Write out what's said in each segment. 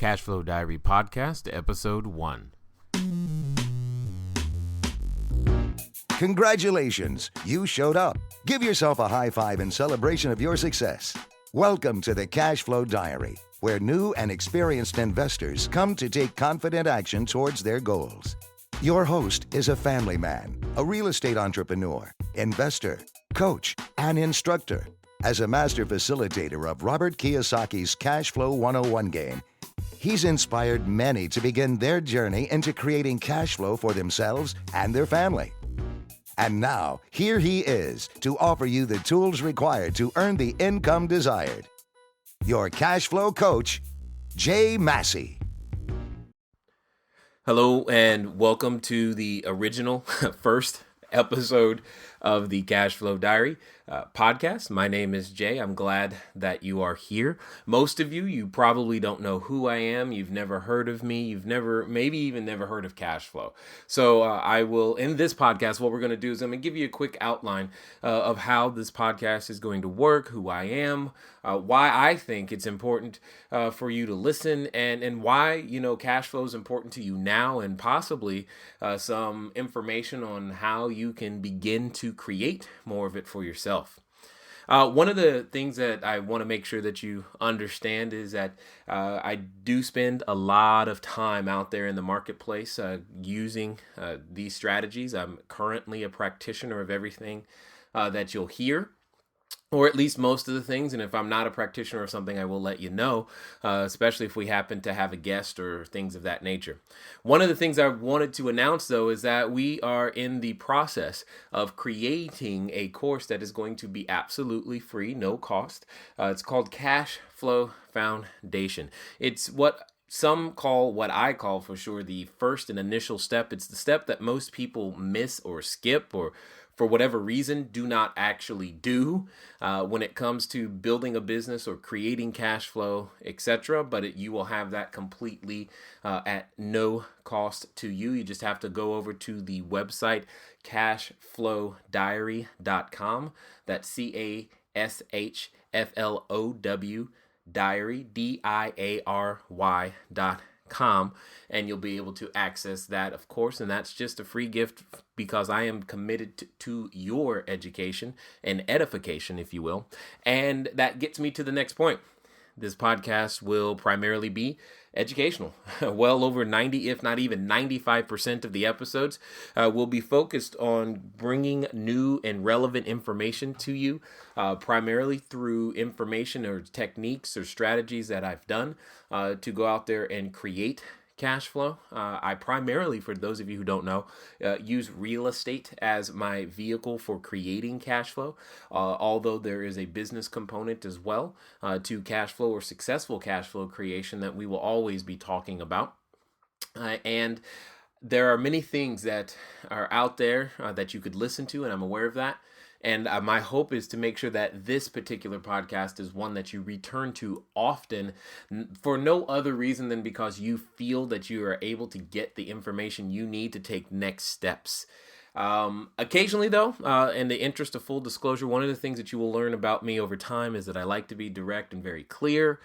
Cashflow Diary Podcast, Episode 1. Congratulations, you showed up. Give yourself a high five in celebration of your success. Welcome to the Cashflow Diary, where new and experienced investors come to take confident action towards their goals. Your host is a family man, a real estate entrepreneur, investor, coach, and instructor. As a master facilitator of Robert Kiyosaki's Cashflow 101 game, he's inspired many to begin their journey into creating cash flow for themselves and their family. And now, here he is to offer you the tools required to earn the income desired. Your cash flow coach, Jay Massey. Hello, and welcome to the original first episode of the Cashflow Diary podcast. My name is Jay. I'm glad that you are here. Most of you probably don't know who I am. You've never heard of me. You've maybe even never heard of Cashflow. So I will, in this podcast, what we're going to do is I'm going to give you a quick outline of how this podcast is going to work, who I am, why I think it's important for you to listen, and why, cash flow is important to you now, and possibly some information on how you can begin to create more of it for yourself. One of the things that I want to make sure that you understand is that I do spend a lot of time out there in the marketplace using these strategies. I'm currently a practitioner of everything that you'll hear, or at least most of the things. And if I'm not a practitioner of something, I will let you know, especially if we happen to have a guest or things of that nature. One of the things I wanted to announce, though, is that we are in the process of creating a course that is going to be absolutely free, no cost. It's called Cash Flow Foundation. It's what some call, what I call for sure, the first and initial step. It's the step that most people miss or skip, or for whatever reason, do not actually do when it comes to building a business or creating cash flow, etc. But you will have that completely at no cost to you. You just have to go over to the website cashflowdiary.com. That's CASHFLOW diary, DIARY.com, and you'll be able to access that, of course, and that's just a free gift because I am committed to your education and edification, if you will. And that gets me to the next point. This podcast will primarily be educational. Well over 90, if not even 95% of the episodes will be focused on bringing new and relevant information to you, primarily through information or techniques or strategies that I've done to go out there and create cash flow. I primarily, for those of you who don't know, use real estate as my vehicle for creating cash flow, although there is a business component as well to cash flow or successful cash flow creation that we will always be talking about. And there are many things that are out there that you could listen to, and I'm aware of that. And my hope is to make sure that this particular podcast is one that you return to often for no other reason than because you feel that you are able to get the information you need to take next steps. Occasionally, though, in the interest of full disclosure, one of the things that you will learn about me over time is that I like to be direct and very clear.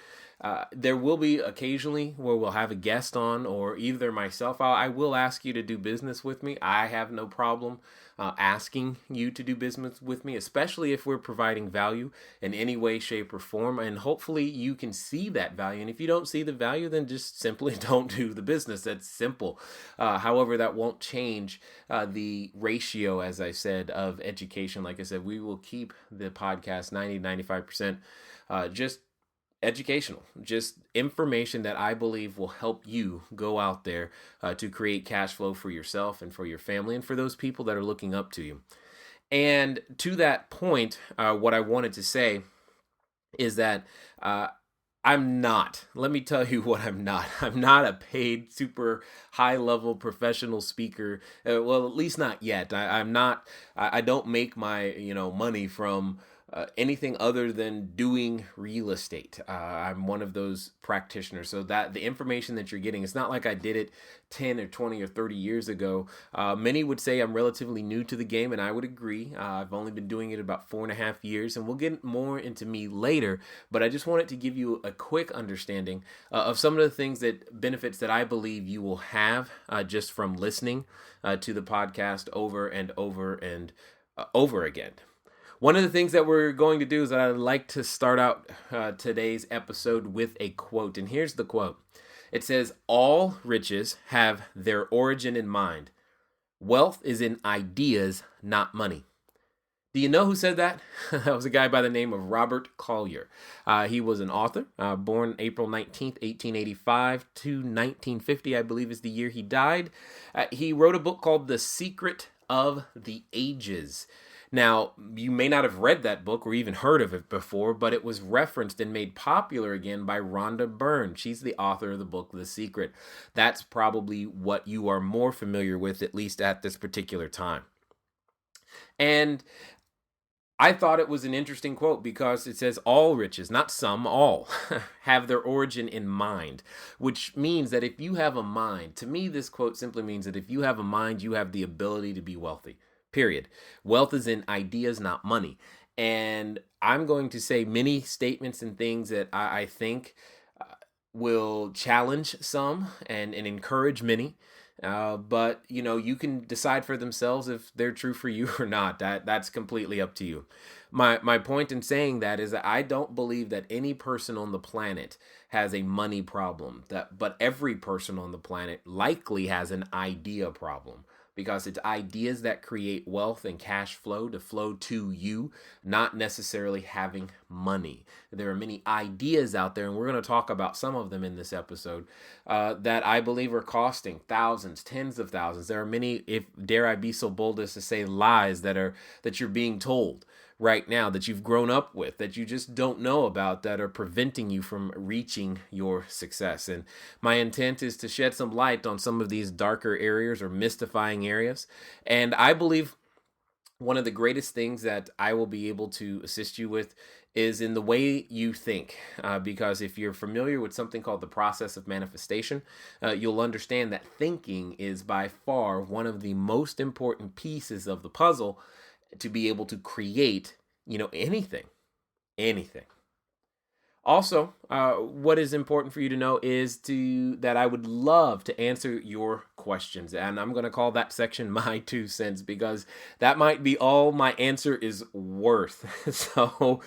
There will be occasionally where we'll have a guest on, or either myself. I will ask you to do business with me. I have no problem asking you to do business with me, especially if we're providing value in any way, shape, or form. And hopefully you can see that value. And if you don't see the value, then just simply don't do the business. That's simple. However, that won't change the ratio, as I said, of education. Like I said, we will keep the podcast 90-95% just educational, just information that I believe will help you go out there to create cash flow for yourself and for your family and for those people that are looking up to you. And to that point, what I wanted to say is that let me tell you what I'm not. I'm not a paid, super high-level professional speaker. Well, at least not yet. I don't make my, money from anything other than doing real estate. I'm one of those practitioners. So that the information that you're getting, it's not like I did it 10 or 20 or 30 years ago. Many would say I'm relatively new to the game, and I would agree. I've only been doing it about 4.5 years, and we'll get more into me later. But I just wanted to give you a quick understanding of some of the things that benefits that I believe you will have just from listening to the podcast over and over and over again. One of the things that we're going to do is that I'd like to start out today's episode with a quote. And here's the quote. It says, "All riches have their origin in mind. Wealth is in ideas, not money." Do you know who said that? That was a guy by the name of Robert Collier. He was an author, born April 19th, 1885 to 1950, I believe is the year he died. He wrote a book called The Secret of the Ages. Now, you may not have read that book or even heard of it before, but it was referenced and made popular again by Rhonda Byrne. She's the author of the book, The Secret. That's probably what you are more familiar with, at least at this particular time. And I thought it was an interesting quote because it says all riches, not some, all, have their origin in mind, which means that if you have a mind, to me, this quote simply means that if you have a mind, you have the ability to be wealthy. Period. Wealth is in ideas, not money. And I'm going to say many statements and things that I think will challenge some and encourage many. But, you can decide for themselves if they're true for you or not. That's completely up to you. My point in saying that is that I don't believe that any person on the planet has a money problem, but every person on the planet likely has an idea problem. Because it's ideas that create wealth and cash flow to flow to you, not necessarily having money. There are many ideas out there, and we're going to talk about some of them in this episode, that I believe are costing thousands, tens of thousands. There are many, if dare I be so bold as to say, lies that you're being told right now, that you've grown up with, that you just don't know about, that are preventing you from reaching your success. And my intent is to shed some light on some of these darker areas or mystifying areas. And I believe one of the greatest things that I will be able to assist you with is in the way you think, because if you're familiar with something called the process of manifestation, you'll understand that thinking is by far one of the most important pieces of the puzzle to be able to create, anything. Also, what is important for you to know is that I would love to answer your questions. And I'm going to call that section my 2 cents because that might be all my answer is worth. So,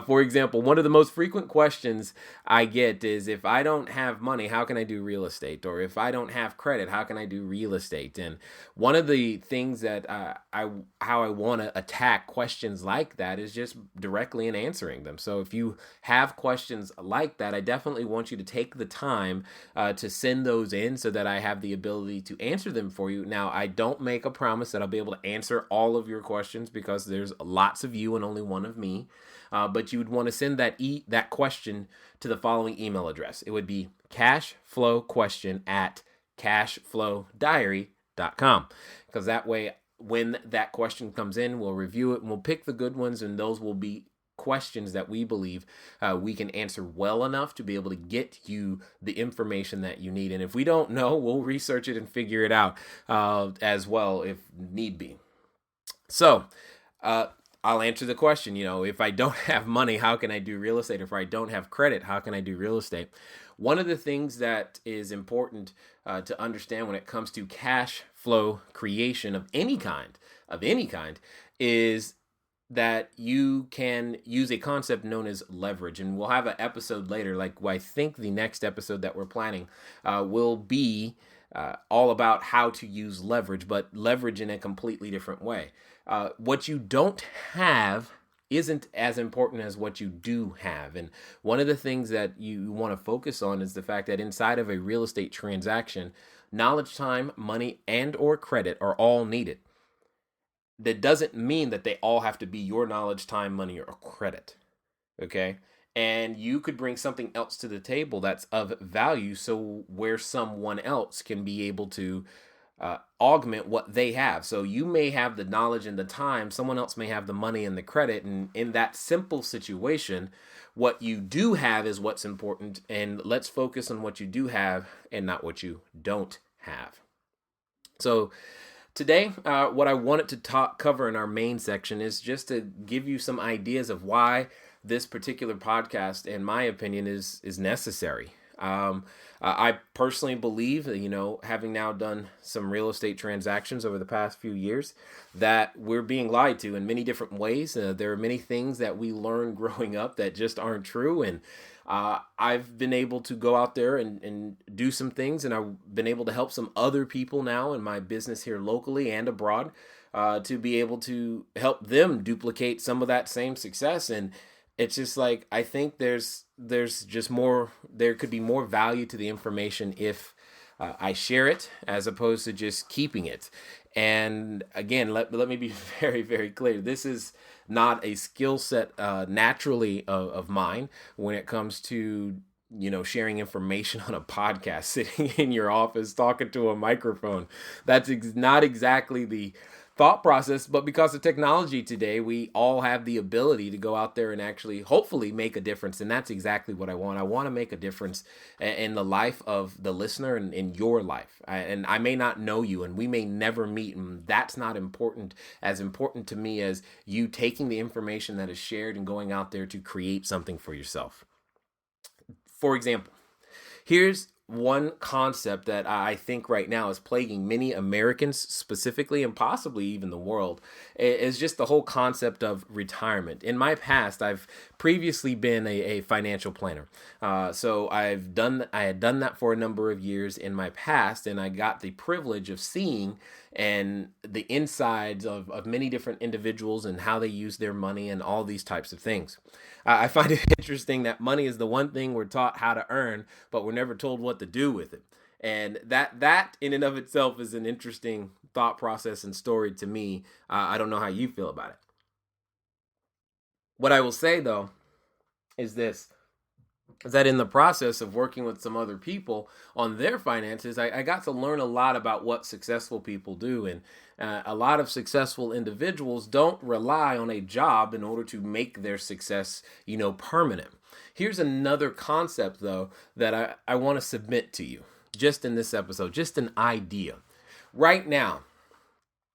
for example, one of the most frequent questions I get is, if I don't have money, how can I do real estate? Or if I don't have credit, how can I do real estate? And one of the things that how I want to attack questions like that is just directly in answering them. So if you have questions like that, I definitely want you to take the time to send those in so that I have the ability to answer them for you. Now, I don't make a promise that I'll be able to answer all of your questions because there's lots of you and only one of me. But you would want to send that question to the following email address. It would be cashflowquestion@cashflowdiary.com, because that way, when that question comes in, we'll review it and we'll pick the good ones, and those will be questions that we believe we can answer well enough to be able to get you the information that you need. And if we don't know, we'll research it and figure it out as well if need be. So I'll answer the question, if I don't have money, how can I do real estate? If I don't have credit, how can I do real estate? One of the things that is important to understand when it comes to cash flow creation of any kind, is that you can use a concept known as leverage. And we'll have an episode later, like I think the next episode that we're planning will be all about how to use leverage, but leverage in a completely different way. What you don't have isn't as important as what you do have. And one of the things that you want to focus on is the fact that inside of a real estate transaction, knowledge, time, money, and or credit are all needed. That doesn't mean that they all have to be your knowledge, time, money, or credit. Okay? And you could bring something else to the table that's of value, so where someone else can be able to augment what they have. So you may have the knowledge and the time, someone else may have the money and the credit. And in that simple situation, what you do have is what's important. And let's focus on what you do have and not what you don't have. So today, what I wanted to cover in our main section is just to give you some ideas of why this particular podcast, in my opinion, is necessary. I personally believe that, having now done some real estate transactions over the past few years, that we're being lied to in many different ways. There are many things that we learn growing up that just aren't true. And I've been able to go out there and do some things, and I've been able to help some other people now in my business here locally and abroad to be able to help them duplicate some of that same success. And it's just like, I think there's just more, there could be more value to the information if I share it as opposed to just keeping it. And again, let me be very, very clear. This is not a skill set naturally of mine when it comes to, sharing information on a podcast, sitting in your office, talking to a microphone. That's not exactly the thought process, but because of technology today, we all have the ability to go out there and actually hopefully make a difference. And that's exactly what I want. I want to make a difference in the life of the listener and in your life. And I may not know you, and we may never meet, and that's not as important to me as you taking the information that is shared and going out there to create something for yourself. For example, here's one concept that I think right now is plaguing many Americans specifically, and possibly even the world, is just the whole concept of retirement. In my past, I've previously been a financial planner. So I had done that for a number of years in my past, and I got the privilege of seeing and the insides of many different individuals and how they use their money and all these types of things. I find it interesting that money is the one thing we're taught how to earn, but we're never told what to do with it. And that in and of itself is an interesting thought process and story to me. I don't know how you feel about it. What I will say, though, is this. Is that in the process of working with some other people on their finances, I got to learn a lot about what successful people do. And a lot of successful individuals don't rely on a job in order to make their success, permanent. Here's another concept, though, that I want to submit to you just in this episode, just an idea. Right now,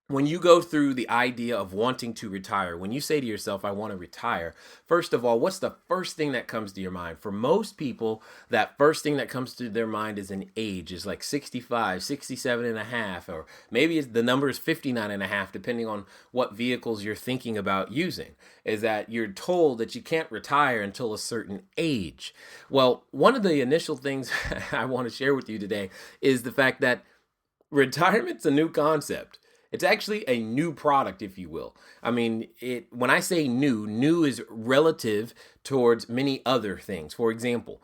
when you go through the idea of wanting to retire, when you say to yourself, I want to retire, first of all, what's the first thing that comes to your mind? For most people, that first thing that comes to their mind is an age. It's like 65, 67 and a half, or maybe the number is 59 and a half, depending on what vehicles you're thinking about using, is that you're told that you can't retire until a certain age. Well, one of the initial things I want to share with you today is the fact that retirement's a new concept. It's actually a new product, if you will. I mean, when I say new is relative towards many other things. For example,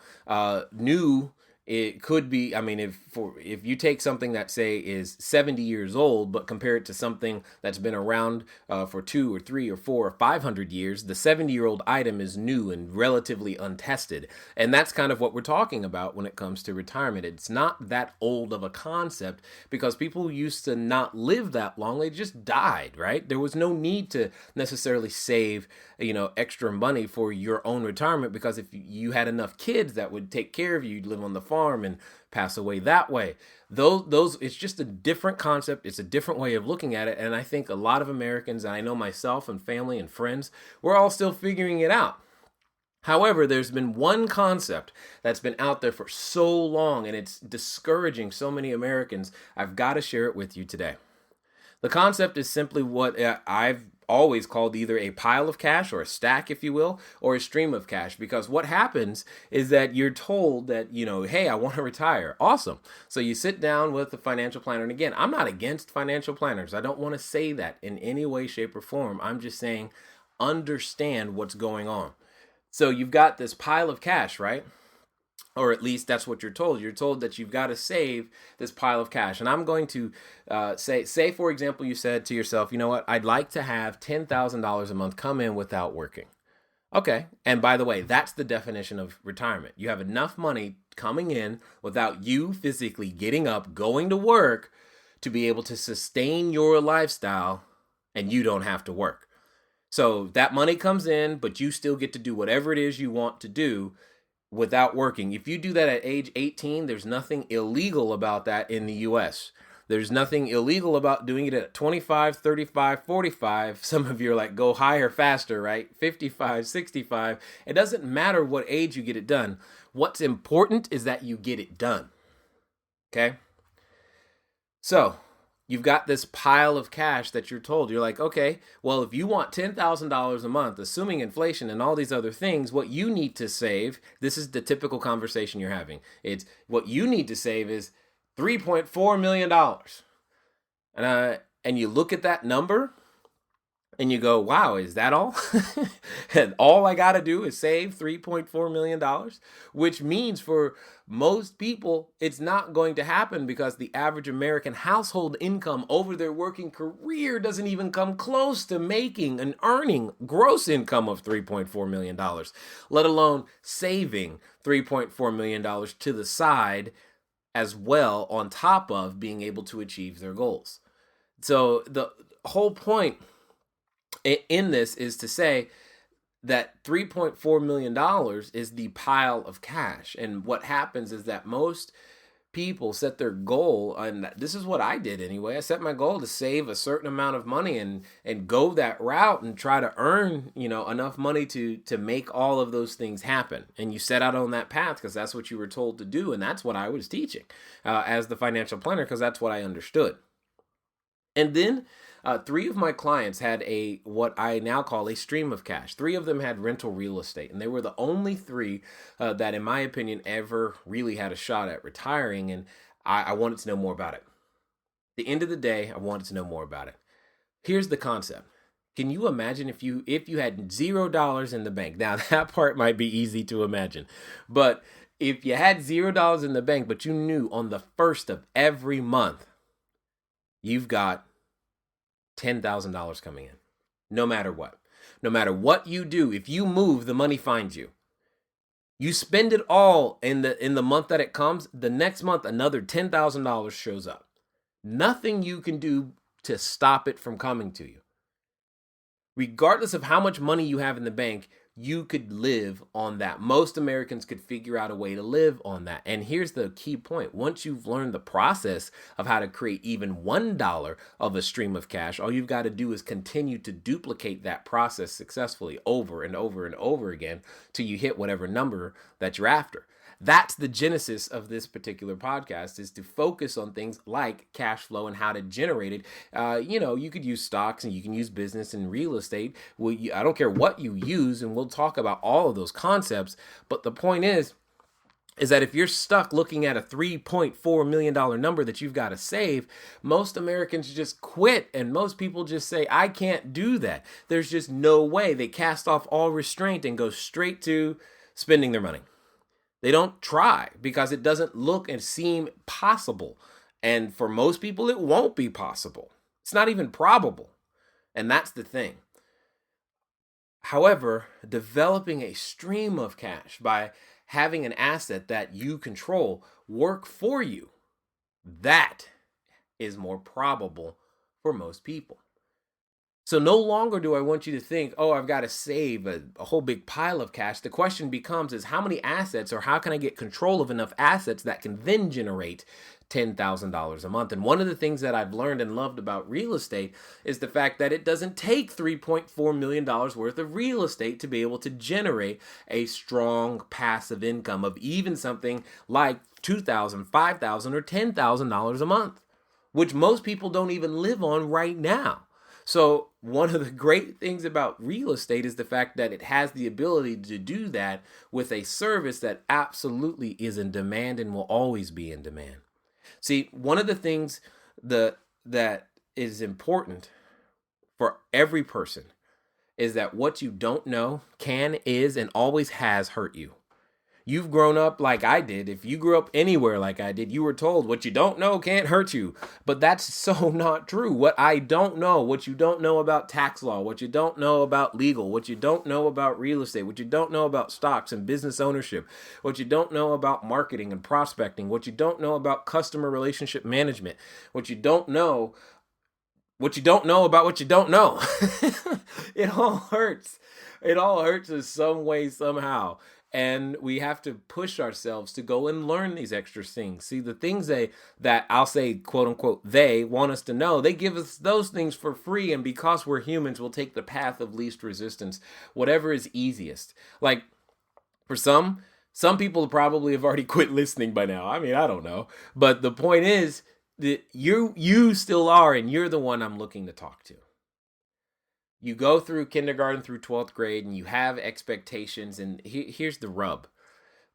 new, it could be, if you take something that, say, is 70 years old, but compare it to something that's been around for 2 or 3 or 4 or 500 years, the 70-year-old item is new and relatively untested. And that's kind of what we're talking about when it comes to retirement. It's not that old of a concept because people used to not live that long. They just died, right? There was no need to necessarily save, extra money for your own retirement, because if you had enough kids that would take care of you, you'd live on the farm and pass away that way. Those it's just a different concept. It's a different way of looking at it. And I think a lot of Americans, and I know myself and family and friends, we're all still figuring it out. However, there's been one concept that's been out there for so long, and it's discouraging so many Americans. I've got to share it with you today. The concept is simply what I've always called either a pile of cash, or a stack, if you will, or a stream of cash. Because what happens is that you're told that, hey, I want to retire. Awesome. So you sit down with a financial planner. And again, I'm not against financial planners. I don't want to say that in any way, shape, or form. I'm just saying, understand what's going on. So you've got this pile of cash, right? Or at least that's what you're told. You're told that you've got to save this pile of cash. And I'm going to say, for example, you said to yourself, you know what? I'd like to have $10,000 a month come in without working. Okay. And by the way, that's the definition of retirement. You have enough money coming in without you physically getting up, going to work to be able to sustain your lifestyle and you don't have to work. So that money comes in, but you still get to do whatever it is you want to do without working. If you do that at age 18, there's nothing illegal about that in the US. There's nothing illegal about doing it at 25, 35, 45. Some of you are like, go higher, faster, right? 55, 65. It doesn't matter what age you get it done. What's important is that you get it done. Okay? So you've got this pile of cash that you're told. You're like, okay, well, if you want $10,000 a month, assuming inflation and all these other things, what you need to save, this is the typical conversation you're having. It's what you need to save is $3.4 million. And you look at that number and you go, wow, is that all? And all I got to do is save $3.4 million, which means for most people, it's not going to happen because the average American household income over their working career doesn't even come close to making and earning gross income of $3.4 million, let alone saving $3.4 million to the side as well on top of being able to achieve their goals. So the whole point in this is to say that $3.4 million is the pile of cash. And what happens is that most people set their goal, and this is what I did anyway. I set my goal to save a certain amount of money and go that route and try to earn, enough money to make all of those things happen. And you set out on that path because that's what you were told to do. And that's what I was teaching as the financial planner, because that's what I understood. And then 3 of my clients had what I now call a stream of cash. 3 of them had rental real estate, and they were the only 3 that, in my opinion, ever really had a shot at retiring. And I wanted to know more about it. At the end of the day, I wanted to know more about it. Here's the concept. Can you imagine if you had $0 in the bank? Now, that part might be easy to imagine, but if you had $0 in the bank, but you knew on the first of every month, you've got $10,000 coming in, no matter what. No matter what you do, if you move, the money finds you. You spend it all in the month that it comes, the next month another $10,000 shows up. Nothing you can do to stop it from coming to you. Regardless of how much money you have in the bank, you could live on that. Most Americans could figure out a way to live on that. And here's the key point. Once you've learned the process of how to create even $1 of a stream of cash, all you've got to do is continue to duplicate that process successfully over and over and over again till you hit whatever number that you're after. That's the genesis of this particular podcast, is to focus on things like cash flow and how to generate it. You could use stocks and you can use business and real estate. I don't care what you use, and we'll talk about all of those concepts. But the point is that if you're stuck looking at a $3.4 million number that you've got to save, most Americans just quit, and most people just say, I can't do that. There's just no way. They cast off all restraint and go straight to spending their money. They don't try because it doesn't look and seem possible. And for most people, it won't be possible. It's not even probable. And that's the thing. However, developing a stream of cash by having an asset that you control work for you, that is more probable for most people. So no longer do I want you to think, oh, I've got to save a whole big pile of cash. The question becomes is how many assets, or how can I get control of enough assets that can then generate $10,000 a month? And one of the things that I've learned and loved about real estate is the fact that it doesn't take $3.4 million worth of real estate to be able to generate a strong passive income of even something like $2,000, $5,000, or $10,000 a month, which most people don't even live on right now. So one of the great things about real estate is the fact that it has the ability to do that with a service that absolutely is in demand and will always be in demand. See, one of the things that is important for every person is that what you don't know can, is, and always has hurt you. You've grown up like I did. If you grew up anywhere like I did, you were told what you don't know can't hurt you. But that's so not true. What I don't know, what you don't know about tax law, what you don't know about legal, what you don't know about real estate, what you don't know about stocks and business ownership, what you don't know about marketing and prospecting, what you don't know about customer relationship management, what you don't know about what you don't know. It all hurts. It all hurts in some way, somehow. And we have to push ourselves to go and learn these extra things. See, the things that I'll say, quote unquote, they want us to know, they give us those things for free. And because we're humans, we'll take the path of least resistance, whatever is easiest. Like for some people probably have already quit listening by now. I mean, I don't know. But the point is that you still are, and you're the one I'm looking to talk to. You go through kindergarten through 12th grade and you have expectations, and here's the rub.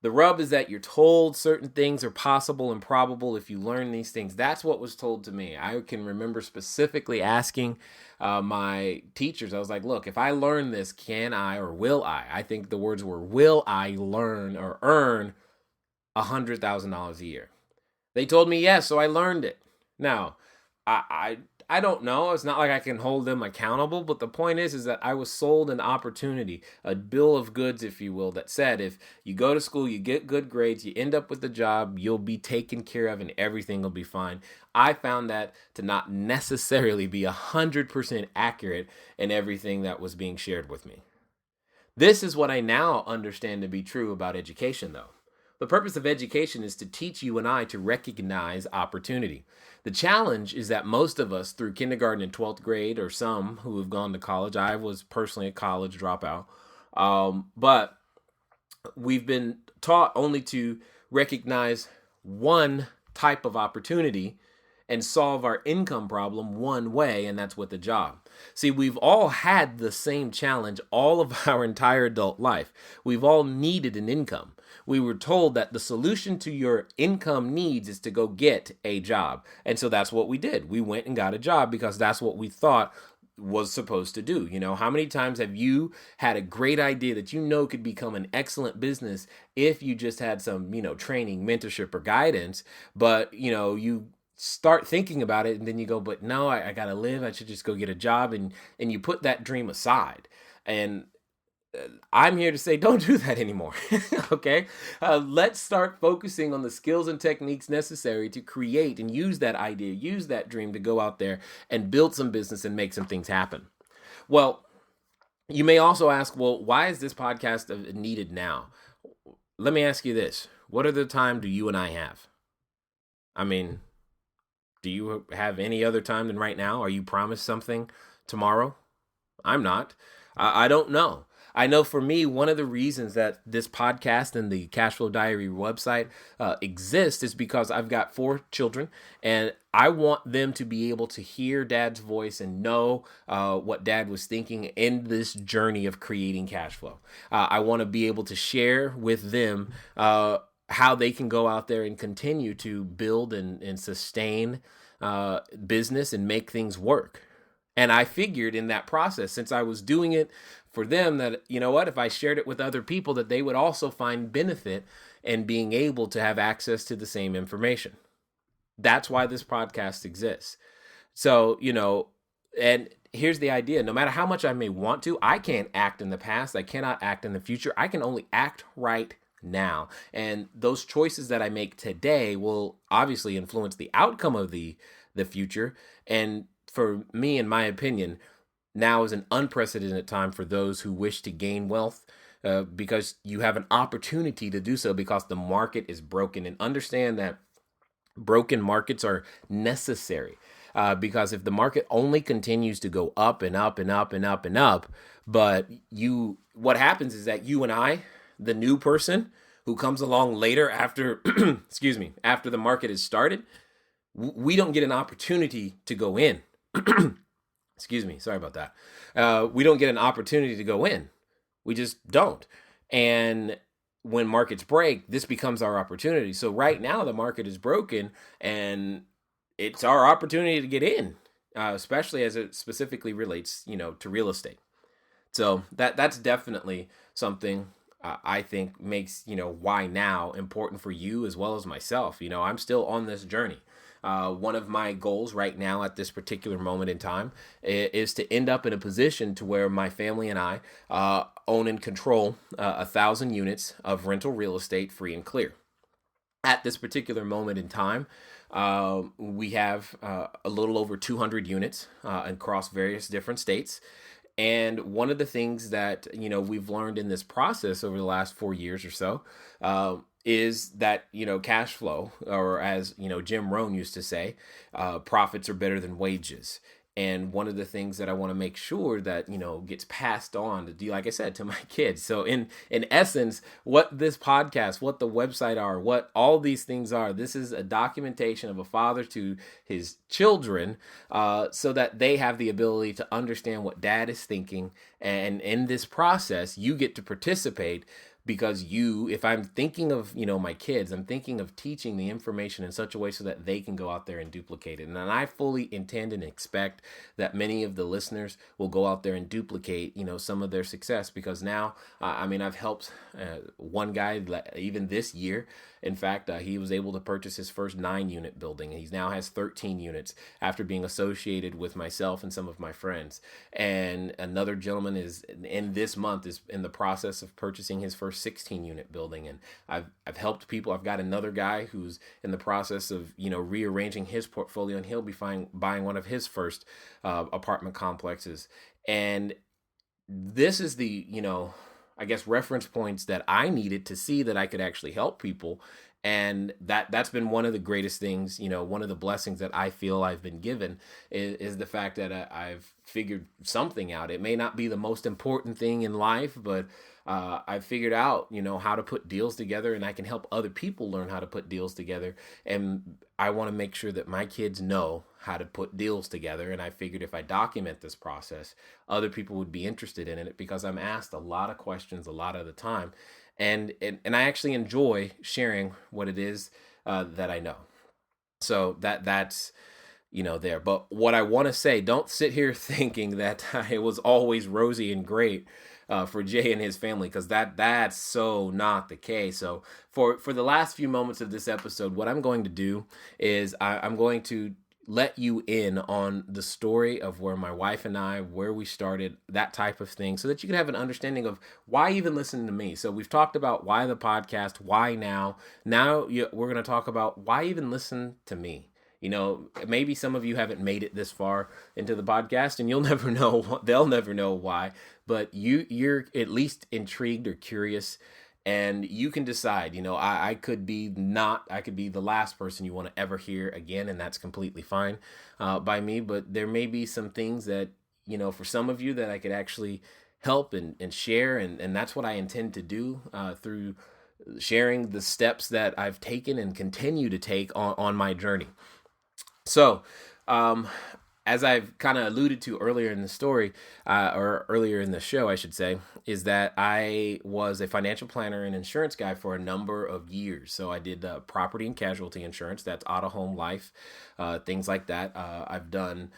The rub is that you're told certain things are possible and probable if you learn these things. That's what was told to me. I can remember specifically asking my teachers, I was like, look, if I learn this, can I or will I? I think the words were, will I learn or earn $100,000 a year? They told me yes, so I learned it. Now, I don't know. It's not like I can hold them accountable, but the point is that I was sold an opportunity, a bill of goods, if you will, that said if you go to school, you get good grades, you end up with a job, you'll be taken care of and everything will be fine. I found that to not necessarily be 100% accurate in everything that was being shared with me. This is what I now understand to be true about education, though. The purpose of education is to teach you and I to recognize opportunity. The challenge is that most of us through kindergarten and 12th grade, or some who have gone to college, I was personally a college dropout, but we've been taught only to recognize one type of opportunity and solve our income problem one way, and that's with a job. See, we've all had the same challenge all of our entire adult life. We've all needed an income. We were told that the solution to your income needs is to go get a job. And so that's what we did. We went and got a job because that's what we thought was supposed to do. You know, how many times have you had a great idea that you know could become an excellent business if you just had some, training, mentorship, or guidance, but, you start thinking about it and then you go, but no, I gotta live. I should just go get a job. And you put that dream aside. And I'm here to say, don't do that anymore. Okay. Let's start focusing on the skills and techniques necessary to create and use that idea, use that dream to go out there and build some business and make some things happen. Well, you may also ask, well, why is this podcast needed now? Let me ask you this. What other time do you and I have? I mean, do you have any other time than right now? Are you promised something tomorrow? I'm not. I don't know. I know for me, one of the reasons that this podcast and the Cashflow Diary website exists is because I've got 4 children and I want them to be able to hear Dad's voice and know what Dad was thinking in this journey of creating cash flow. I want to be able to share with them how they can go out there and continue to build and sustain business and make things work. And I figured in that process, since I was doing it for them, that, if I shared it with other people, that they would also find benefit in being able to have access to the same information. That's why this podcast exists. So, and here's the idea. No matter how much I may want to, I can't act in the past. I cannot act in the future. I can only act right now. And those choices that I make today will obviously influence the outcome of the future. And for me, in my opinion, now is an unprecedented time for those who wish to gain wealth because you have an opportunity to do so because the market is broken. And understand that broken markets are necessary because if the market only continues to go up and up and up and up and up, but what happens is that you and I, the new person who comes along later after, after the market has started, we don't get an opportunity to go in. Sorry about that. We don't get an opportunity to go in. We just don't. And when markets break, this becomes our opportunity. So right now the market is broken and it's our opportunity to get in, especially as it specifically relates, to real estate. So that's definitely something I think makes, why now important for you as well as myself. I'm still on this journey. One of my goals right now at this particular moment in time is to end up in a position to where my family and I own and control 1,000 units of rental real estate free and clear. At this particular moment in time, we have a little over 200 units across various different states. And one of the things that, we've learned in this process over the last 4 years or so is that, cash flow, or as, Jim Rohn used to say, profits are better than wages. And one of the things that I want to make sure that, gets passed on to, like I said, to my kids. So in essence, what this podcast, what the website are, what all these things are, this is a documentation of a father to his children, so that they have the ability to understand what dad is thinking. And in this process, you get to participate. Because if I'm thinking of, my kids, I'm thinking of teaching the information in such a way so that they can go out there and duplicate it. And I fully intend and expect that many of the listeners will go out there and duplicate, some of their success. Because now, I've helped one guy even this year. In fact, he was able to purchase his first 9-unit building. He now has 13 units after being associated with myself and some of my friends. And another gentleman is in this month is in the process of purchasing his first 16-unit building. And I've helped people. I've got another guy who's in the process of, rearranging his portfolio, and he'll be buying one of his first apartment complexes. And this is the, I guess, reference points that I needed to see that I could actually help people. And that's been one of the greatest things, one of the blessings that I feel I've been given is the fact that I've figured something out. It may not be the most important thing in life, but I've figured out, how to put deals together, and I can help other people learn how to put deals together. And I want to make sure that my kids know how to put deals together. And I figured if I document this process, other people would be interested in it, because I'm asked a lot of questions a lot of the time. And I actually enjoy sharing what it is that I know. So that's, there. But what I want to say, don't sit here thinking that it was always rosy and great for Jay and his family, because that's so not the case. So for the last few moments of this episode, what I'm going to do is I'm going to let you in on the story of where my wife and I, where we started, that type of thing, so that you can have an understanding of why even listen to me. So we've talked about why the podcast, why now. Now we're going to talk about why even listen to me. Maybe some of you haven't made it this far into the podcast, and you'll never know, they'll never know why, but you're at least intrigued or curious. And you can decide, I could be the last person you want to ever hear again, and that's completely fine by me. But there may be some things that, for some of you that I could actually help and share. And that's what I intend to do through sharing the steps that I've taken and continue to take on my journey. So, as I've kind of alluded to earlier in the story, or earlier in the show, I should say, is that I was a financial planner and insurance guy for a number of years. So I did property and casualty insurance, that's auto, home, life, things like that. I've done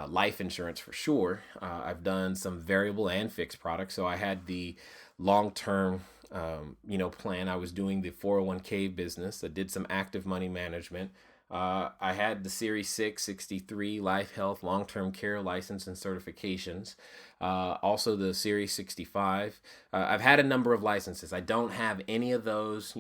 life insurance for sure. I've done some variable and fixed products. So I had the long-term plan. I was doing the 401k business. I did some active money management. I had the Series 6, 63 life, health, long-term care license and certifications. Also the Series 65. I've had a number of licenses. I don't have any of those,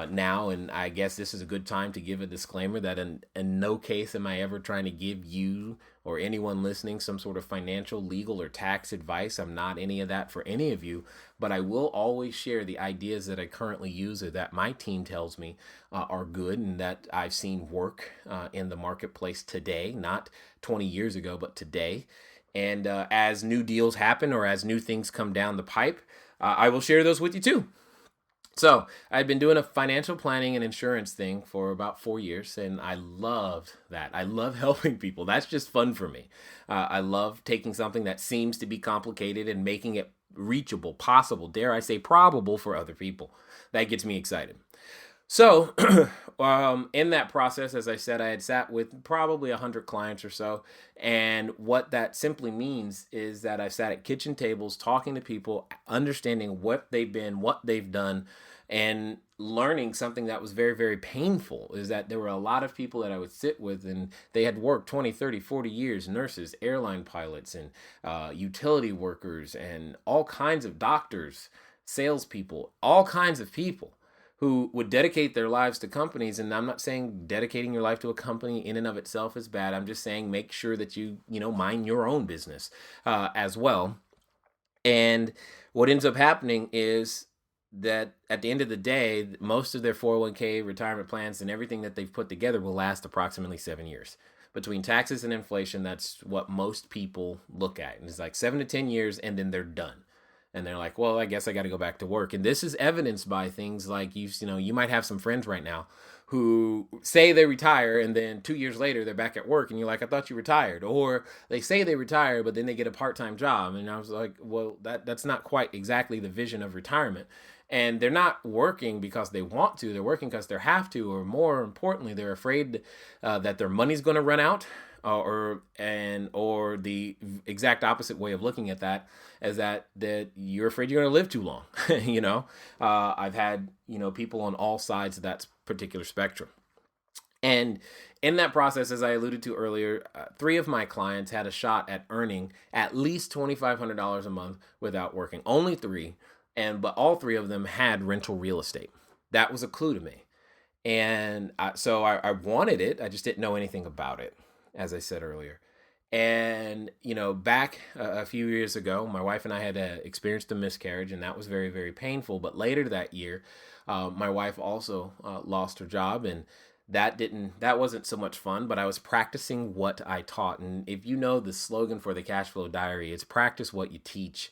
now, and I guess this is a good time to give a disclaimer that in no case am I ever trying to give you or anyone listening some sort of financial, legal, or tax advice. I'm not any of that for any of you, but I will always share the ideas that I currently use or that my team tells me are good and that I've seen work in the marketplace today, not 20 years ago, but today. And as new deals happen or as new things come down the pipe, I will share those with you too. So I'd been doing a financial planning and insurance thing for about 4 years, and I loved that. I love helping people. That's just fun for me. I love taking something that seems to be complicated and making it reachable, possible, dare I say probable for other people. That gets me excited. So, in that process, as I said, I had sat with probably 100 clients or so. And what that simply means is that I've sat at kitchen tables talking to people, understanding what they've been, what they've done, and learning something that was very, very painful is that there were a lot of people that I would sit with and they had worked 20, 30, 40 years, nurses, airline pilots, and utility workers, and all kinds of doctors, salespeople, all kinds of people who would dedicate their lives to companies. And I'm not saying dedicating your life to a company in and of itself is bad. I'm just saying make sure that you mind your own business as well. And what ends up happening is that at the end of the day, most of their 401k, retirement plans, and everything that they've put together will last approximately 7 years. Between taxes and inflation, that's what most people look at. And it's like 7 to 10 years, and then they're done. And they're like, well, I guess I got to go back to work. And this is evidenced by things like you might have some friends right now who say they retire and then 2 years later they're back at work and you're like, I thought you retired. Or they say they retire, but then they get a part-time job. And I was like, well, that's not quite exactly the vision of retirement. And they're not working because they want to. They're working because they have to, or more importantly, they're afraid that their money's going to run out. Or the exact opposite way of looking at that is that you're afraid you're going to live too long. I've had people on all sides of that particular spectrum. And in that process, as I alluded to earlier, 3 of my clients had a shot at earning at least $2,500 a month without working. Only 3, but all 3 of them had rental real estate. That was a clue to me, and so I wanted it. I just didn't know anything about it, as I said earlier. And, back a few years ago, my wife and I had experienced a miscarriage, and that was very, very painful. But later that year, my wife also lost her job, and that wasn't so much fun, but I was practicing what I taught. And if you know the slogan for the Cash Flow Diary, it's practice what you teach.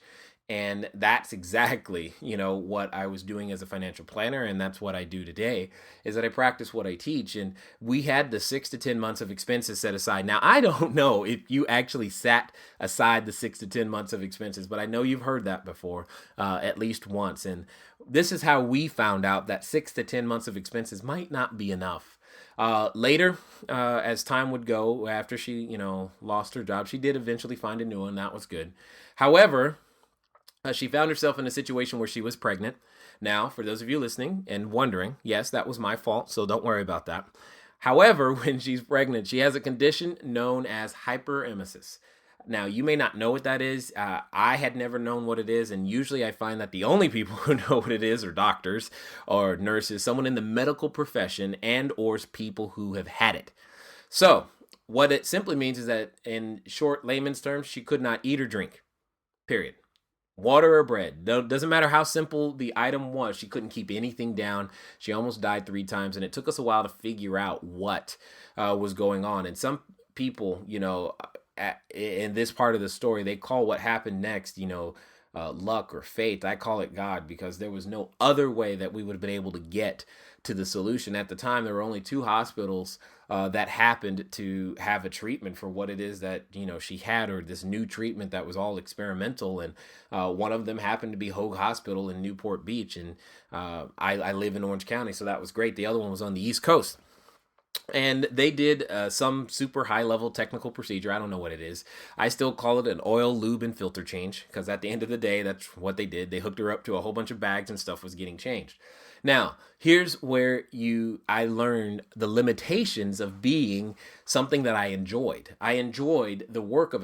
And that's exactly, what I was doing as a financial planner. And that's what I do today is that I practice what I teach. And we had the 6 to 10 months of expenses set aside. Now, I don't know if you actually sat aside the 6 to 10 months of expenses, but I know you've heard that before at least once. And this is how we found out that 6 to 10 months of expenses might not be enough. Later, as time would go, after she, lost her job, she did eventually find a new one. That was good. However, she found herself in a situation where she was pregnant. Now, for those of you listening and wondering, yes, that was my fault, so don't worry about that. However, when she's pregnant, she has a condition known as hyperemesis. Now, you may not know what that is. I had never known what it is, and usually I find that the only people who know what it is are doctors or nurses, someone in the medical profession, and or people who have had it. So, what it simply means is that, in short layman's terms, she could not eat or drink, period. Water or bread. Doesn't matter how simple the item was. She couldn't keep anything down. She almost died 3 times, and it took us a while to figure out what was going on. And some people, in this part of the story, they call what happened next, luck or fate. I call it God, because there was no other way that we would have been able to get to the solution. At the time, there were only 2 hospitals that happened to have a treatment for what it is that she had, or this new treatment that was all experimental. And one of them happened to be Hoag Hospital in Newport Beach, and I live in Orange County, so that was great. The other one was on the East Coast. And they did some super high-level technical procedure. I don't know what it is. I still call it an oil, lube, and filter change, because at the end of the day, that's what they did. They hooked her up to a whole bunch of bags, and stuff was getting changed. Now, here's where I learned the limitations of being something that I enjoyed. I enjoyed the work of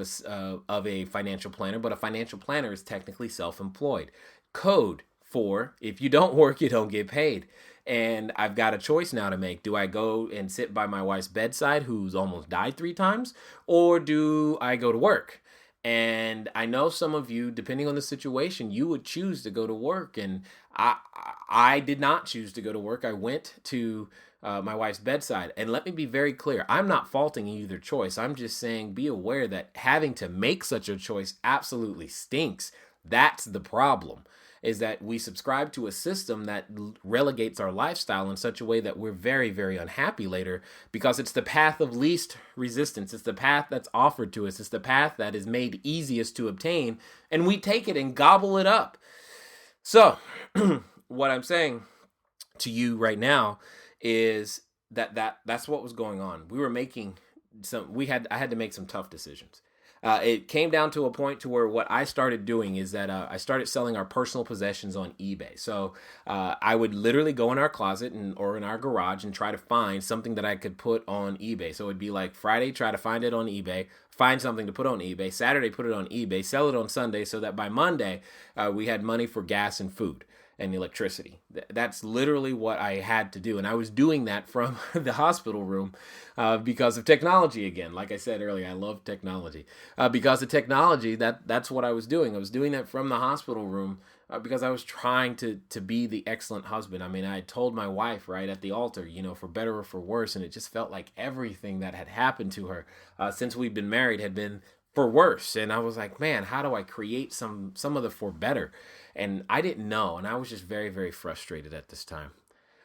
a financial planner, but a financial planner is technically self-employed. Code for if you don't work, you don't get paid. And I've got a choice now to make. Do I go and sit by my wife's bedside, who's almost died 3 times, or do I go to work? And I know some of you, depending on the situation, you would choose to go to work. And I did not choose to go to work. I went to my wife's bedside. And let me be very clear. I'm not faulting either choice. I'm just saying be aware that having to make such a choice absolutely stinks. That's the problem, is that we subscribe to a system that relegates our lifestyle in such a way that we're very, very unhappy later, because it's the path of least resistance. It's the path that's offered to us. It's the path that is made easiest to obtain, and we take it and gobble it up. So what I'm saying to you right now is that's what was going on. We were making I had to make some tough decisions. It came down to a point to where what I started doing is that I started selling our personal possessions on eBay. So I would literally go in our closet or in our garage and try to find something that I could put on eBay. So it'd be like Friday, try to find it on eBay, find something to put on eBay, Saturday, put it on eBay, sell it on Sunday so that by Monday we had money for gas and food and electricity. That's literally what I had to do. And I was doing that from the hospital room because of technology again. Like I said earlier, I love technology. Because of technology, that's what I was doing. I was doing that from the hospital room because I was trying to be the excellent husband. I mean, I told my wife right at the altar, for better or for worse, and it just felt like everything that had happened to her since we'd been married had been for worse. And I was like, man, how do I create some of the for better? And I didn't know, and I was just very, very frustrated at this time.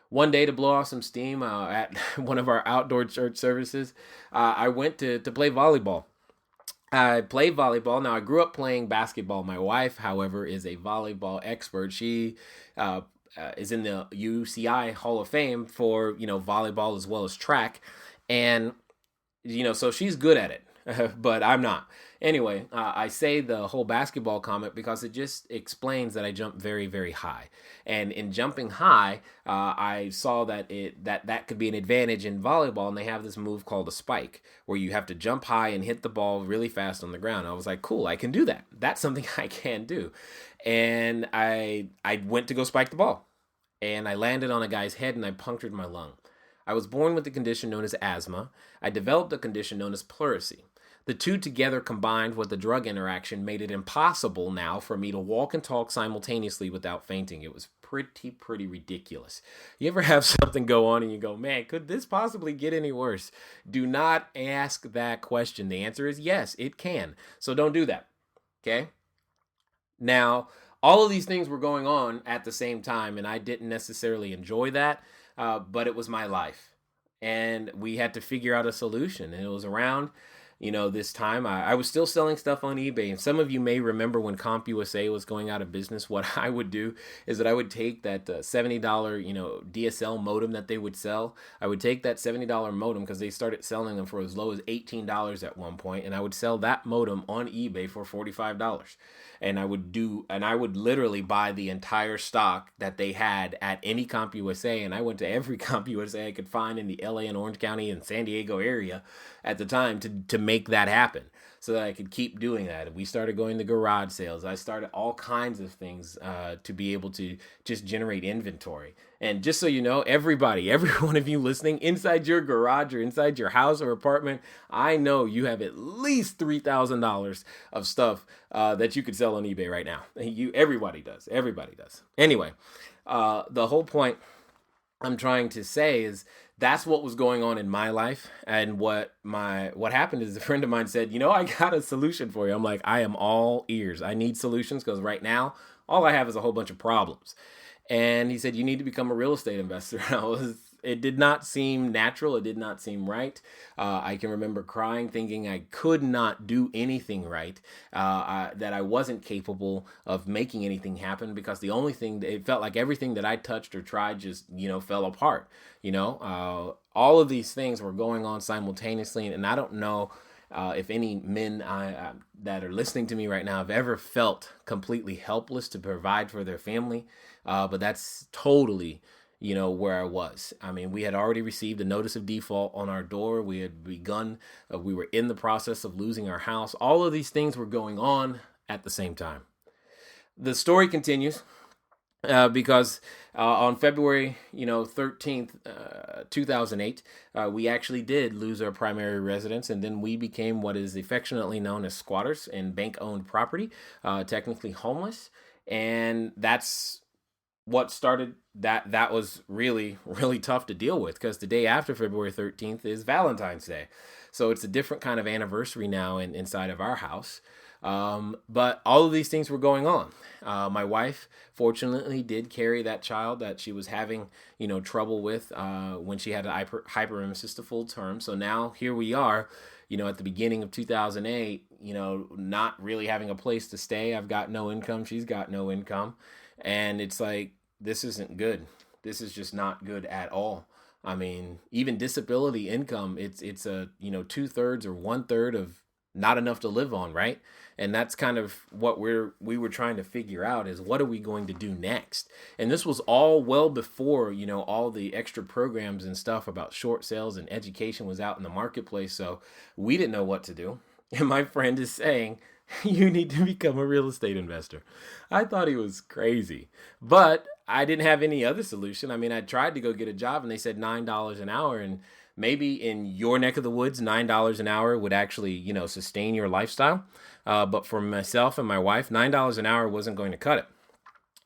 One day, to blow off some steam at one of our outdoor church services, I went to play volleyball. I played volleyball. Now, I grew up playing basketball. My wife, however, is a volleyball expert. She is in the UCI Hall of Fame for, volleyball as well as track. And, so she's good at it. But I'm not. Anyway, I say the whole basketball comment because it just explains that I jump very, very high. And in jumping high, I saw that that could be an advantage in volleyball. And they have this move called a spike, where you have to jump high and hit the ball really fast on the ground. I was like, cool, I can do that. That's something I can do. And I went to go spike the ball. And I landed on a guy's head and I punctured my lung. I was born with a condition known as asthma. I developed a condition known as pleurisy. The two together combined with the drug interaction made it impossible now for me to walk and talk simultaneously without fainting. It was pretty ridiculous. You ever have something go on and you go, man, could this possibly get any worse? Do not ask that question. The answer is yes, it can. So don't do that. Okay? Now, all of these things were going on at the same time, and I didn't necessarily enjoy that, but it was my life. And we had to figure out a solution. And it was around this time I was still selling stuff on eBay. And some of you may remember when CompUSA was going out of business, what I would do is that I would take that $70, DSL modem that they would sell. I would take that $70 modem because they started selling them for as low as $18 at one point. And I would sell that modem on eBay for $45. And I would literally buy the entire stock that they had at any CompUSA. And I went to every CompUSA I could find in the LA and Orange County and San Diego area at the time to make that happen so that I could keep doing that. We started going to garage sales. I started all kinds of things to be able to just generate inventory. And just so you know, every one of you listening inside your garage or inside your house or apartment, I know you have at least $3,000 of stuff that you could sell on eBay right now. Everybody does. Anyway, the whole point I'm trying to say is that's what was going on in my life. And what happened is a friend of mine said, I got a solution for you. I'm like, I am all ears. I need solutions because right now, all I have is a whole bunch of problems. And he said, you need to become a real estate investor. It did not seem natural. It did not seem right. I can remember crying, thinking I could not do anything right, that I wasn't capable of making anything happen because the only thing, it felt like everything that I touched or tried just, fell apart. All of these things were going on simultaneously. And I don't know if any men that are listening to me right now have ever felt completely helpless to provide for their family. But that's totally where I was. I mean, we had already received a notice of default on our door. We had begun, we were in the process of losing our house. All of these things were going on at the same time. The story continues because on February, 13th, 2008, we actually did lose our primary residence, and then we became what is affectionately known as squatters in bank-owned property, technically homeless. And that's what started that was really, really tough to deal with because the day after February 13th is Valentine's Day. So it's a different kind of anniversary now inside of our house. But all of these things were going on. My wife, fortunately, did carry that child that she was having, trouble with when she had a hyperemesis to full term. So now here we are, at the beginning of 2008, not really having a place to stay. I've got no income. She's got no income. And it's like, this isn't good. this is just not good at all. I mean, even disability income, it's a, 2/3 or 1/3 of not enough to live on, right? And that's kind of what we were trying to figure out, is what are we going to do next? And this was all well before, all the extra programs and stuff about short sales and education was out in the marketplace. So we didn't know what to do. And my friend is saying, you need to become a real estate investor. I thought he was crazy, but I didn't have any other solution. I mean, I tried to go get a job and they said $9 an hour. And maybe in your neck of the woods, $9 an hour would actually, sustain your lifestyle. But for myself and my wife, $9 an hour wasn't going to cut it.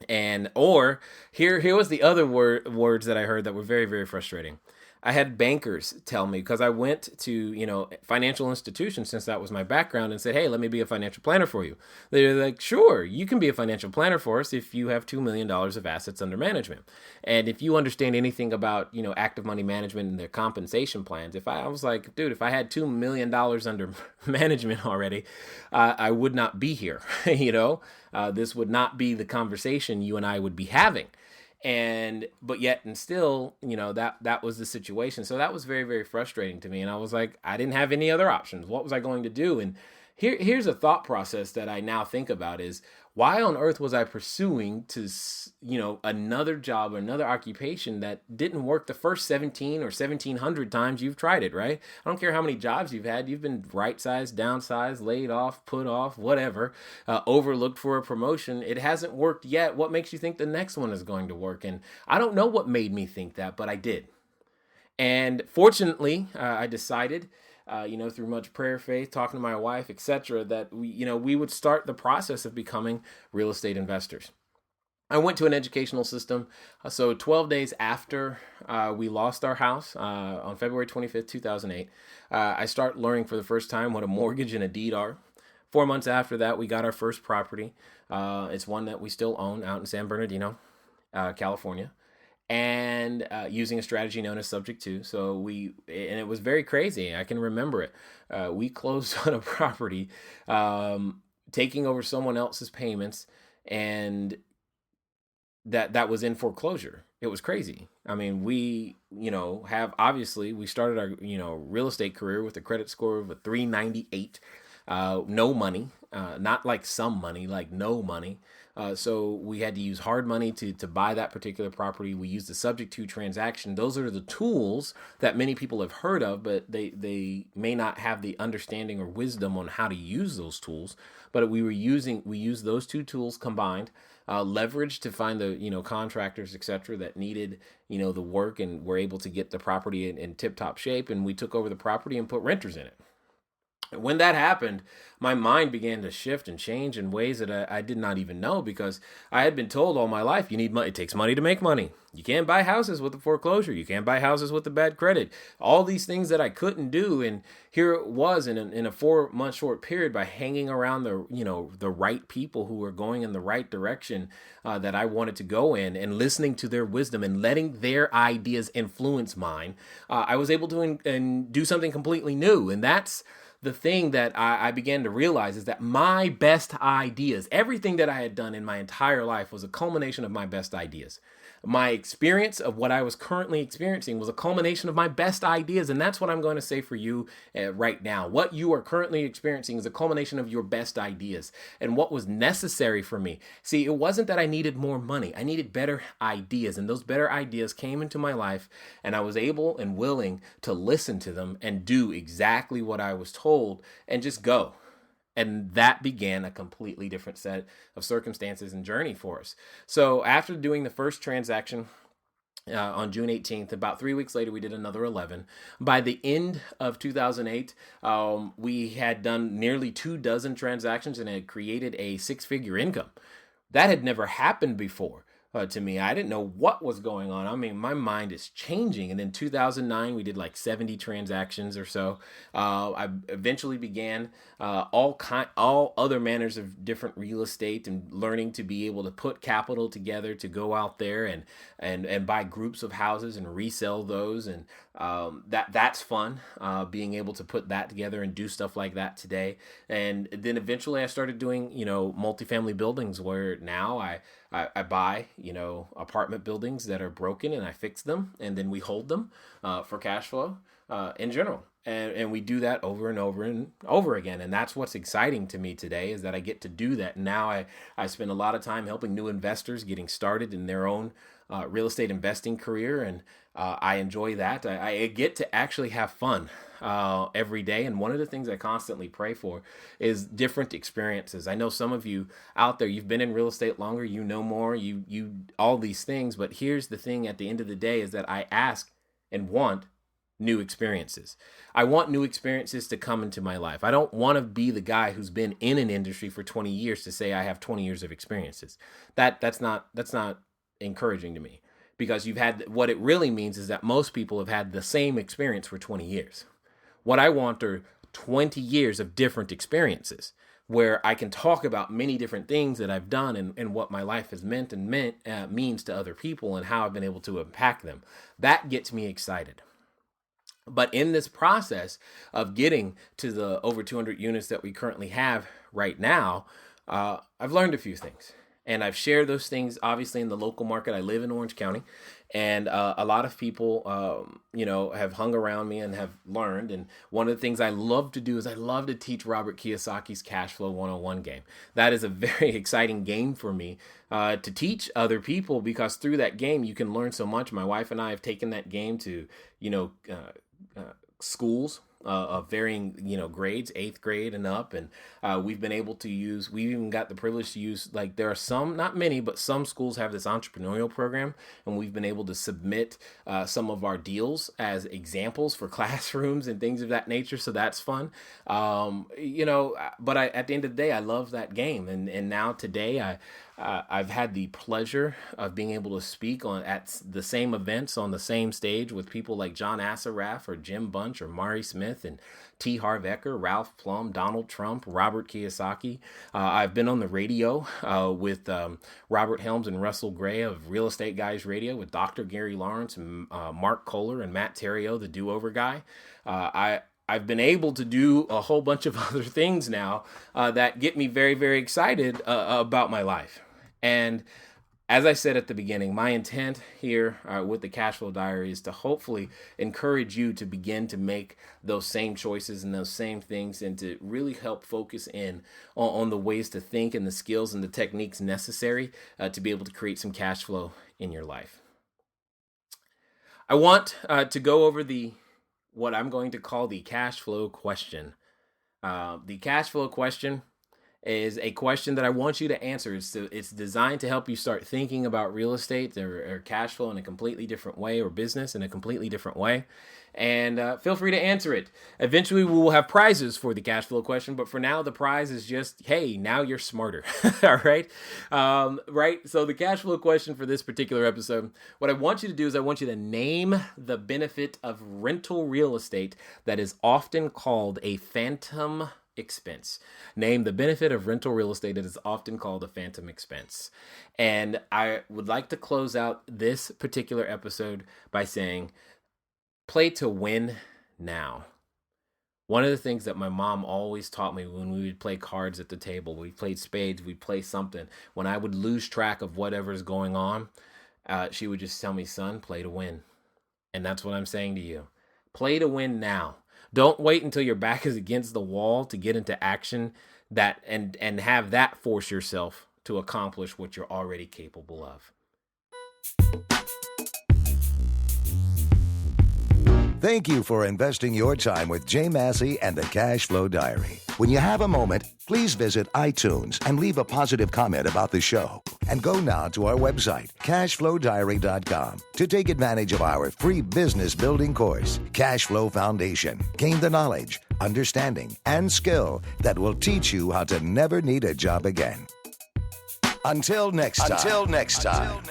And, or here was the other words that I heard that were very, very frustrating. I had bankers tell me, because I went to, financial institutions, since that was my background, and said, hey, let me be a financial planner for you. They're like, sure, you can be a financial planner for us if you have $2 million of assets under management. And if you understand anything about, active money management and their compensation plans, I was like, dude, if I had $2 million under management already, I would not be here. This would not be the conversation you and I would be having. But yet and still, that was the situation. So that was very, very frustrating to me. And I was like, I didn't have any other options. What was I going to do? And here's a thought process that I now think about is, why on earth was I pursuing another job or another occupation that didn't work the first 17 or 1,700 times you've tried it, right? I don't care how many jobs you've had. You've been right-sized, downsized, laid off, put off, whatever, overlooked for a promotion. It hasn't worked yet. What makes you think the next one is going to work? And I don't know what made me think that, but I did. And fortunately, I decided, through much prayer, faith, talking to my wife, etc., that we would start the process of becoming real estate investors. I went to an educational system. So 12 days after we lost our house on February 25th, 2008, I start learning for the first time what a mortgage and a deed are. 4 months after that, we got our first property. It's one that we still own out in San Bernardino, California. And using a strategy known as subject to. And it was very crazy. I can remember it. We closed on a property, taking over someone else's payments, and that was in foreclosure. It was crazy. I mean, we started our, real estate career with a credit score of a 398, no money, not like some money, like no money. So we had to use hard money to buy that particular property. We used the subject to transaction. Those are the tools that many people have heard of, but they may not have the understanding or wisdom on how to use those tools. But we used those two tools combined, leverage to find the, contractors, et cetera, that needed, the work, and were able to get the property in tip-top shape. And we took over the property and put renters in it. When that happened, my mind began to shift and change in ways that I did not even know, because I had been told all my life, you need money. It takes money to make money. You can't buy houses with a foreclosure. You can't buy houses with a bad credit. All these things that I couldn't do. And here it was in a 4-month short period, by hanging around the right people who were going in the right direction that I wanted to go in, and listening to their wisdom and letting their ideas influence mine. I was able to do something completely new. And that's the thing that I began to realize, is that my best ideas, everything that I had done in my entire life, was a culmination of my best ideas. My experience of what I was currently experiencing was a culmination of my best ideas. And that's what I'm going to say for you right now. What you are currently experiencing is a culmination of your best ideas and what was necessary for me. See, it wasn't that I needed more money. I needed better ideas. And those better ideas came into my life, and I was able and willing to listen to them and do exactly what I was told, and just go. And that began a completely different set of circumstances and journey for us. So after doing the first transaction on June 18th, about 3 weeks later, we did another 11. By the end of 2008, we had done nearly 24 transactions and had created a 6-figure income. That had never happened before. To me, I didn't know what was going on. I mean, my mind is changing. And in 2009, we did like 70 transactions or so. I eventually began all other manners of different real estate, and learning to be able to put capital together to go out there and buy groups of houses and resell those. And that's fun, being able to put that together and do stuff like that today. And then eventually I started doing, multifamily buildings, where now I I buy, apartment buildings that are broken and I fix them, and then we hold them for cash flow in general. And we do that over and over and over again. And that's what's exciting to me today, is that I get to do that. And now I spend a lot of time helping new investors getting started in their own real estate investing career. And I enjoy that. I get to actually have fun every day. And one of the things I constantly pray for is different experiences. I know some of you out there, you've been in real estate longer, you know more, you all these things. But here's the thing at the end of the day, is that I ask and want new experiences. I want new experiences to come into my life. I don't want to be the guy who's been in an industry for 20 years to say I have 20 years of experiences. That's not encouraging to me, because what it really means is that most people have had the same experience for 20 years. What I want are 20 years of different experiences where I can talk about many different things that I've done and what my life has meant and means to other people and how I've been able to impact them. That gets me excited. But in this process of getting to the over 200 units that we currently have right now, I've learned a few things. And I've shared those things, obviously, in the local market. I live in Orange County, and a lot of people, have hung around me and have learned. And one of the things I love to do is I love to teach Robert Kiyosaki's Cash Flow 101 game. That is a very exciting game for me to teach other people, because through that game, you can learn so much. My wife and I have taken that game to, schools of varying, grades, 8th grade and up. And we've been able to we've even got the privilege to use, there are some, not many, but some schools have this entrepreneurial program. And we've been able to submit some of our deals as examples for classrooms and things of that nature. So that's fun. But at the end of the day, I love that game. And now today, I've had the pleasure of being able to speak at the same events on the same stage with people like John Assaraf or Jim Bunch or Mari Smith and T. Harv Eker, Ralph Plum, Donald Trump, Robert Kiyosaki. I've been on the radio with Robert Helms and Russell Gray of Real Estate Guys Radio, with Dr. Gary Lawrence and Mark Kohler and Matt Theriault, the do-over guy. I've been able to do a whole bunch of other things now that get me very, very excited about my life. And as I said at the beginning, my intent here with the Cash Flow Diary is to hopefully encourage you to begin to make those same choices and those same things, and to really help focus in on the ways to think and the skills and the techniques necessary to be able to create some cash flow in your life. I want to go over what I'm going to call the cash flow question. The cash flow question is a question that I want you to answer. It's designed to help you start thinking about real estate or cash flow in a completely different way, or business in a completely different way. And feel free to answer it. Eventually, we will have prizes for the cash flow question, but for now, the prize is just, hey, now you're smarter. All right? Right? So the cash flow question for this particular episode, what I want you to do is I want you to name the benefit of rental real estate that is often called a phantom expense. Name the benefit of rental real estate that is often called a phantom expense. And I would like to close out this particular episode by saying, play to win now. One of the things that my mom always taught me when we would play cards at the table, we played spades, we'd play something, when I would lose track of whatever's going on, she would just tell me, son, play to win. And that's what I'm saying to you. Play to win now. Don't wait until your back is against the wall to get into action and have that force yourself to accomplish what you're already capable of. Thank you for investing your time with Jay Massey and the Cash Flow Diary. When you have a moment, please visit iTunes and leave a positive comment about the show. And go now to our website, cashflowdiary.com, to take advantage of our free business building course, Cash Flow Foundation. Gain the knowledge, understanding, and skill that will teach you how to never need a job again. Until next time.